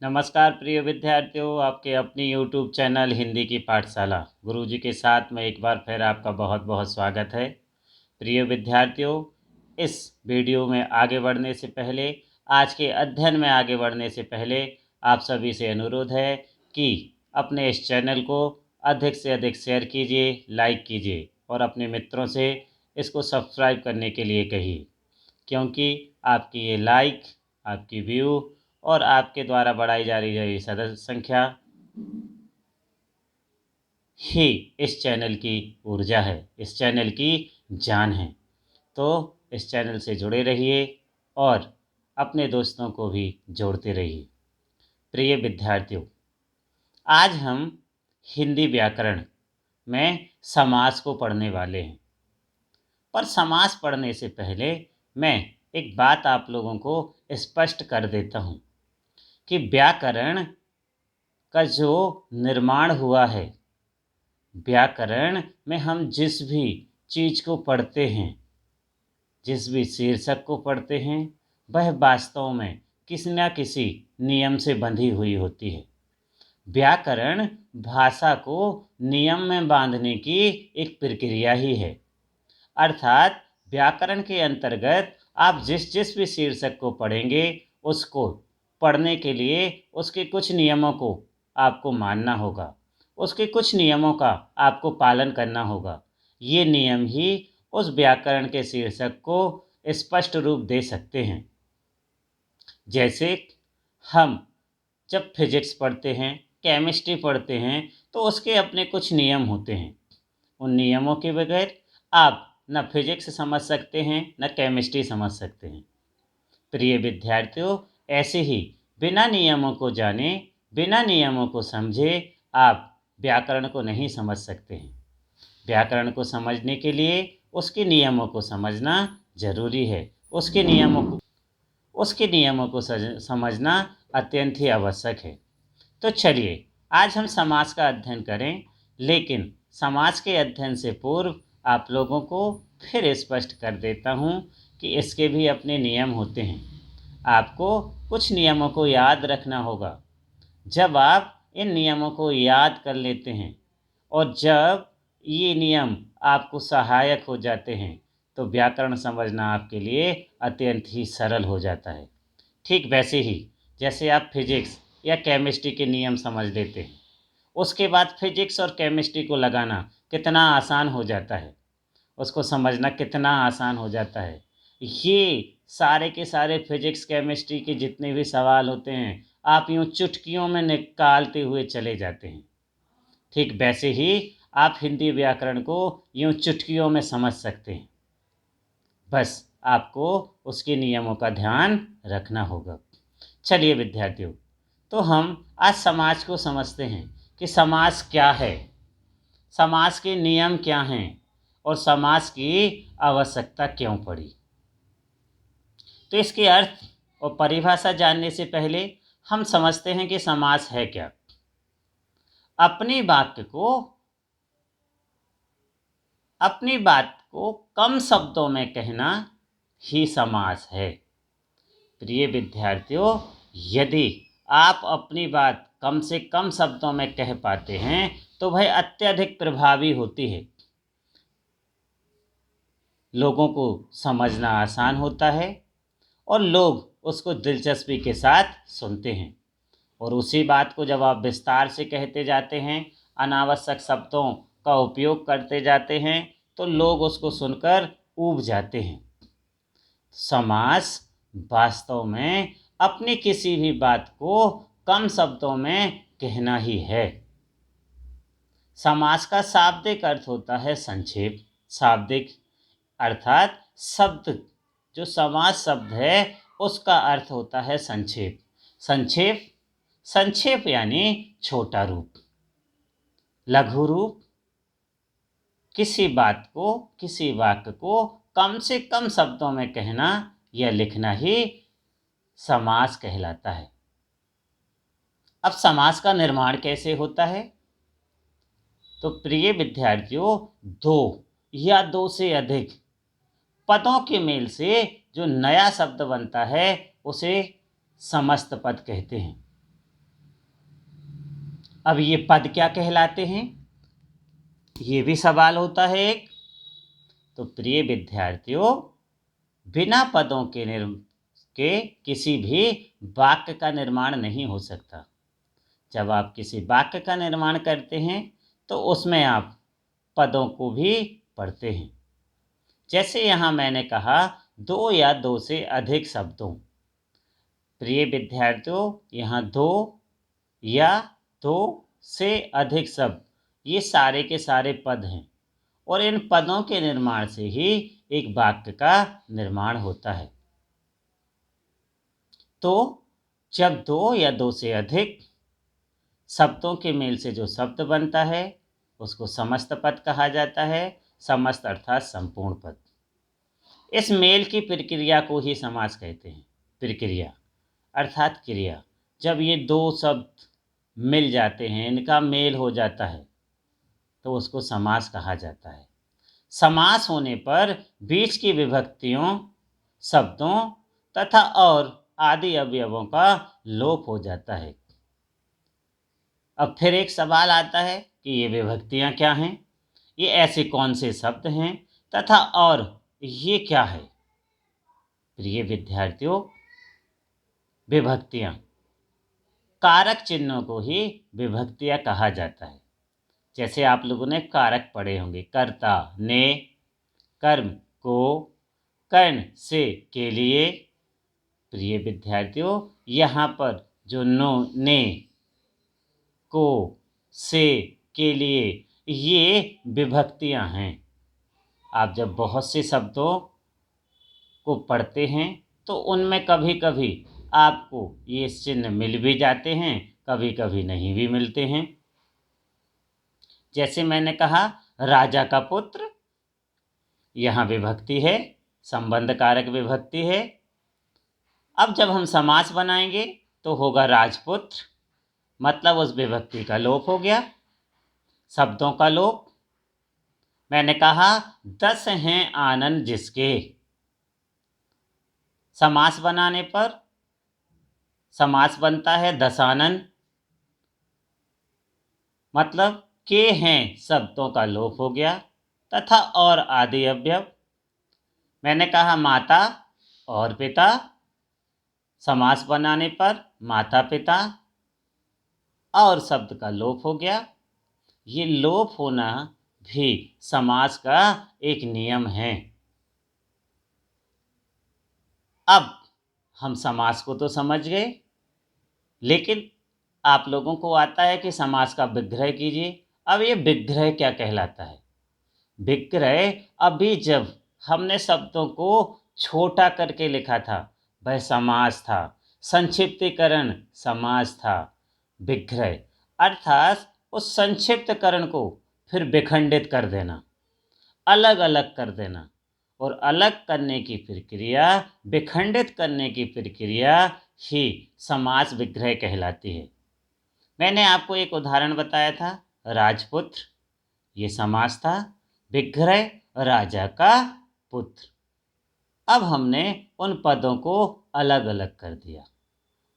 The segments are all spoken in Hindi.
नमस्कार प्रिय विद्यार्थियों, आपके अपनी YouTube चैनल हिंदी की पाठशाला गुरुजी के साथ में एक बार फिर आपका बहुत बहुत स्वागत है। प्रिय विद्यार्थियों, इस वीडियो में आगे बढ़ने से पहले, आज के अध्ययन में आगे बढ़ने से पहले आप सभी से अनुरोध है कि अपने इस चैनल को अधिक से अधिक शेयर कीजिए, लाइक कीजिए और अपने मित्रों से इसको सब्सक्राइब करने के लिए कहिए, क्योंकि आपकी ये लाइक, आपकी व्यू और आपके द्वारा बढ़ाई जा रही सदस्य संख्या ही इस चैनल की ऊर्जा है, इस चैनल की जान है। तो इस चैनल से जुड़े रहिए और अपने दोस्तों को भी जोड़ते रहिए। प्रिय विद्यार्थियों, आज हम हिंदी व्याकरण में समास को पढ़ने वाले हैं। पर समास पढ़ने से पहले मैं एक बात आप लोगों को स्पष्ट कर देता हूँ कि व्याकरण का जो निर्माण हुआ है, व्याकरण में हम जिस भी चीज़ को पढ़ते हैं, जिस भी शीर्षक को पढ़ते हैं, वह वास्तव में किसी न किसी नियम से बंधी हुई होती है। व्याकरण भाषा को नियम में बांधने की एक प्रक्रिया ही है। अर्थात व्याकरण के अंतर्गत आप जिस जिस भी शीर्षक को पढ़ेंगे, उसको पढ़ने के लिए उसके कुछ नियमों को आपको मानना होगा, उसके कुछ नियमों का आपको पालन करना होगा। ये नियम ही उस व्याकरण के शीर्षक को स्पष्ट रूप दे सकते हैं। जैसे हम जब फिजिक्स पढ़ते हैं, केमिस्ट्री पढ़ते हैं, तो उसके अपने कुछ नियम होते हैं। उन नियमों के बगैर आप न फिजिक्स समझ सकते हैं, न केमिस्ट्री समझ सकते हैं। प्रिय विद्यार्थियों, ऐसे ही बिना नियमों को जाने, बिना नियमों को समझे आप व्याकरण को नहीं समझ सकते हैं। व्याकरण को समझने के लिए उसके नियमों को समझना जरूरी है। उसके नियमों को समझना अत्यंत ही आवश्यक है। तो चलिए आज हम समास का अध्ययन करें, लेकिन समास के अध्ययन से पूर्व आप लोगों को फिर स्पष्ट कर देता हूँ कि इसके भी अपने नियम होते हैं। आपको कुछ नियमों को याद रखना होगा। जब आप इन नियमों को याद कर लेते हैं और जब ये नियम आपको सहायक हो जाते हैं, तो व्याकरण समझना आपके लिए अत्यंत ही सरल हो जाता है। ठीक वैसे ही जैसे आप फिजिक्स या केमिस्ट्री के नियम समझ लेते हैं, उसके बाद फिजिक्स और केमिस्ट्री को लगाना कितना आसान हो जाता है, उसको समझना कितना आसान हो जाता है। ये सारे के सारे फिजिक्स केमिस्ट्री के जितने भी सवाल होते हैं, आप यूँ चुटकियों में निकालते हुए चले जाते हैं। ठीक वैसे ही आप हिंदी व्याकरण को यूँ चुटकियों में समझ सकते हैं। बस आपको उसके नियमों का ध्यान रखना होगा। चलिए विद्यार्थियों, तो हम आज समास को समझते हैं कि समास क्या है, समास के नियम क्या हैं और समास की आवश्यकता क्यों पड़ी। तो इसके अर्थ और परिभाषा जानने से पहले हम समझते हैं कि समास है क्या। अपनी बात को कम शब्दों में कहना ही समास है। प्रिय विद्यार्थियों, यदि आप अपनी बात कम से कम शब्दों में कह पाते हैं तो वह अत्यधिक प्रभावी होती है। लोगों को समझना आसान होता है और लोग उसको दिलचस्पी के साथ सुनते हैं। और उसी बात को जब आप विस्तार से कहते जाते हैं, अनावश्यक शब्दों का उपयोग करते जाते हैं, तो लोग उसको सुनकर ऊब जाते हैं। समास वास्तव में अपनी किसी भी बात को कम शब्दों में कहना ही है। समास का शाब्दिक अर्थ होता है संक्षेप। शाब्दिक अर्थात शब्द, जो समास शब्द है उसका अर्थ होता है संक्षेप। संक्षेप संक्षेप यानी छोटा रूप, लघु रूप। किसी बात को, किसी वाक्य को कम से कम शब्दों में कहना या लिखना ही समास कहलाता है। अब समास का निर्माण कैसे होता है? तो प्रिय विद्यार्थियों, दो या दो से अधिक पदों के मेल से जो नया शब्द बनता है उसे समस्त पद कहते हैं। अब ये पद क्या कहलाते हैं, ये भी सवाल होता है एक। तो प्रिय विद्यार्थियों, बिना पदों के किसी भी वाक्य का निर्माण नहीं हो सकता। जब आप किसी वाक्य का निर्माण करते हैं तो उसमें आप पदों को भी पढ़ते हैं। जैसे यहाँ मैंने कहा, दो या दो से अधिक शब्दों। प्रिय विद्यार्थियों, यहाँ दो या दो से अधिक शब्द, ये सारे के सारे पद हैं और इन पदों के निर्माण से ही एक वाक्य का निर्माण होता है। तो जब दो या दो से अधिक शब्दों के मेल से जो शब्द बनता है उसको समस्त पद कहा जाता है। समस्त अर्थात संपूर्ण पद। इस मेल की प्रक्रिया को ही समास कहते हैं। प्रक्रिया अर्थात क्रिया। जब ये दो शब्द मिल जाते हैं, इनका मेल हो जाता है, तो उसको समास कहा जाता है। समास होने पर बीच की विभक्तियों, शब्दों तथा और आदि अवयवों का लोप हो जाता है। अब फिर एक सवाल आता है कि ये विभक्तियां क्या हैं, ये ऐसे कौन से शब्द हैं तथा और ये क्या है। प्रिय विद्यार्थियों, विभक्तियां, कारक चिन्हों को ही विभक्तियां कहा जाता है। जैसे आप लोगों ने कारक पढ़े होंगे, कर्ता ने, कर्म को, कर्ण से के लिए। प्रिय विद्यार्थियों, यहाँ पर जो नो, ने, को, से, के लिए, ये विभक्तियां हैं। आप जब बहुत से शब्दों को पढ़ते हैं तो उनमें कभी कभी आपको ये चिन्ह मिल भी जाते हैं, कभी कभी नहीं भी मिलते हैं। जैसे मैंने कहा, राजा का पुत्र, यहाँ विभक्ति है, संबंध कारक विभक्ति है। अब जब हम समास बनाएंगे तो होगा राजपुत्र, मतलब उस विभक्ति का लोप हो गया, शब्दों का लोप। मैंने कहा 10 हैं आनंद जिसके, समास बनाने पर समास बनता है दशानन, मतलब के हैं शब्दों का लोप हो गया, तथा और आदि अवयव। मैंने कहा माता और पिता, समास बनाने पर माता पिता, और शब्द का लोप हो गया। ये लोप होना भी समास का एक नियम है। अब हम समास को तो समझ गए, लेकिन आप लोगों को आता है कि समास का विग्रह कीजिए। अब ये विग्रह क्या कहलाता है? विग्रह अभी जब हमने शब्दों को छोटा करके लिखा था वह समास था, संक्षिप्तीकरण समास था। विग्रह अर्थात उस संक्षिप्तकरण को फिर विखंडित कर देना, अलग अलग कर देना, और अलग करने की प्रक्रिया, विखंडित करने की प्रक्रिया ही समास विग्रह कहलाती है। मैंने आपको एक उदाहरण बताया था, राजपुत्र, ये समास था। विग्रह राजा का पुत्र। अब हमने उन पदों को अलग अलग कर दिया,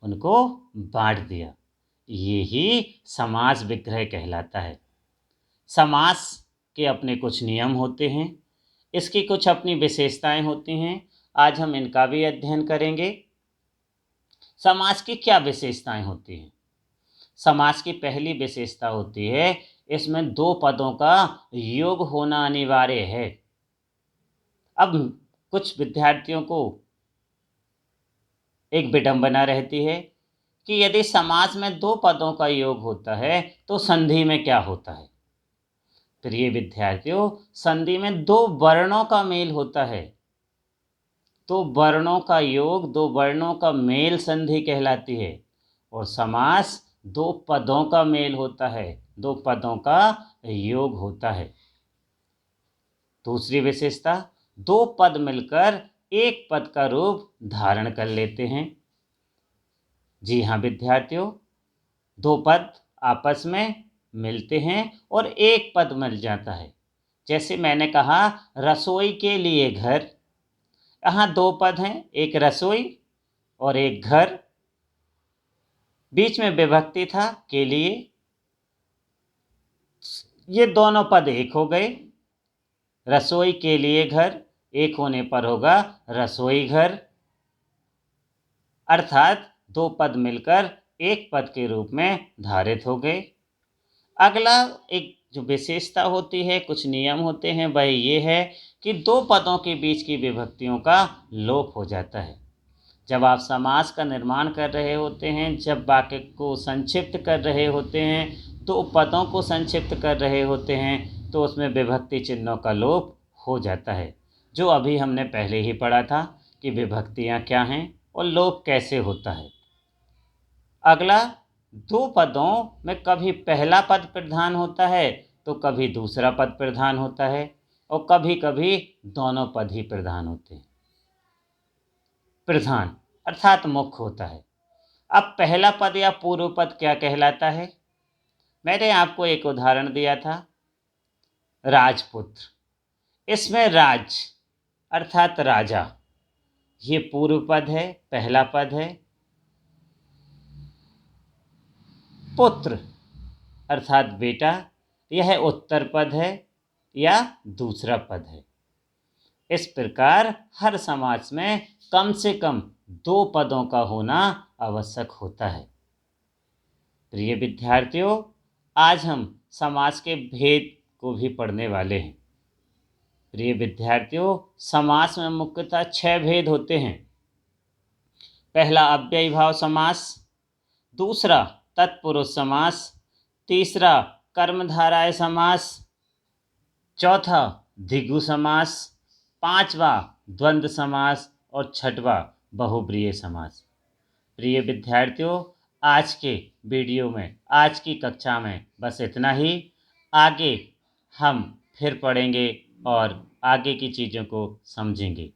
उनको बांट दिया, ये ही समास विग्रह कहलाता है। समास के अपने कुछ नियम होते हैं, इसकी कुछ अपनी विशेषताएं होती हैं। आज हम इनका भी अध्ययन करेंगे। समास की क्या विशेषताएं होती हैं? समास की पहली विशेषता होती है, इसमें दो पदों का योग होना अनिवार्य है। अब कुछ विद्यार्थियों को एक विडंबना रहती है कि यदि समास में दो पदों का योग होता है तो संधि में क्या होता है? प्रिय विद्यार्थियों, संधि में दो वर्णों का मेल होता है। दो वर्णों का योग, दो वर्णों का मेल संधि कहलाती है। और समास दो पदों का मेल होता है, दो पदों का योग होता है। दूसरी विशेषता, दो पद मिलकर एक पद का रूप धारण कर लेते हैं। जी हाँ विद्यार्थियों, दो पद आपस में मिलते हैं और एक पद मिल जाता है। जैसे मैंने कहा, रसोई के लिए घर, यहाँ दो पद हैं, एक रसोई और एक घर, बीच में विभक्ति था के लिए, ये दोनों पद एक हो गए। रसोई के लिए घर एक होने पर होगा रसोई घर, अर्थात दो पद मिलकर एक पद के रूप में धारित हो गए। अगला एक जो विशेषता होती है, कुछ नियम होते हैं, वह ये है कि दो पदों के बीच की विभक्तियों का लोप हो जाता है। जब आप समास का निर्माण कर रहे होते हैं, जब वाक्य को संक्षिप्त कर रहे होते हैं, दो पदों को संक्षिप्त कर रहे होते हैं, तो उसमें विभक्ति चिन्हों का लोप हो जाता है, जो अभी हमने पहले ही पढ़ा था कि विभक्तियाँ क्या हैं और लोप कैसे होता है। अगला, दो पदों में कभी पहला पद प्रधान होता है तो कभी दूसरा पद प्रधान होता है, और कभी कभी दोनों पद ही प्रधान होते हैं। प्रधान अर्थात मुख्य होता है। अब पहला पद या पूर्व पद क्या कहलाता है? मैंने आपको एक उदाहरण दिया था, राजपुत्र। इसमें राज अर्थात राजा, ये पूर्व पद है, पहला पद है। पुत्र अर्थात बेटा, यह उत्तर पद है या दूसरा पद है। इस प्रकार हर समास में कम से कम दो पदों का होना आवश्यक होता है। प्रिय विद्यार्थियों, आज हम समास के भेद को भी पढ़ने वाले हैं। प्रिय विद्यार्थियों, समास में मुख्यतः 6 भेद होते हैं। पहला अव्ययी भाव समास, दूसरा तत्पुरुष समास, तीसरा कर्मधारय समास, चौथा द्विगु समास, पांचवा द्वंद्व समास और छठवा बहुब्रीहि समास। प्रिय विद्यार्थियों, आज के वीडियो में, आज की कक्षा में बस इतना ही। आगे हम फिर पढ़ेंगे और आगे की चीज़ों को समझेंगे।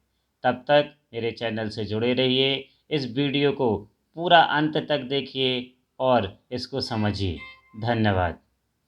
तब तक मेरे चैनल से जुड़े रहिए, इस वीडियो को पूरा अंत तक देखिए और इसको समझिए। धन्यवाद।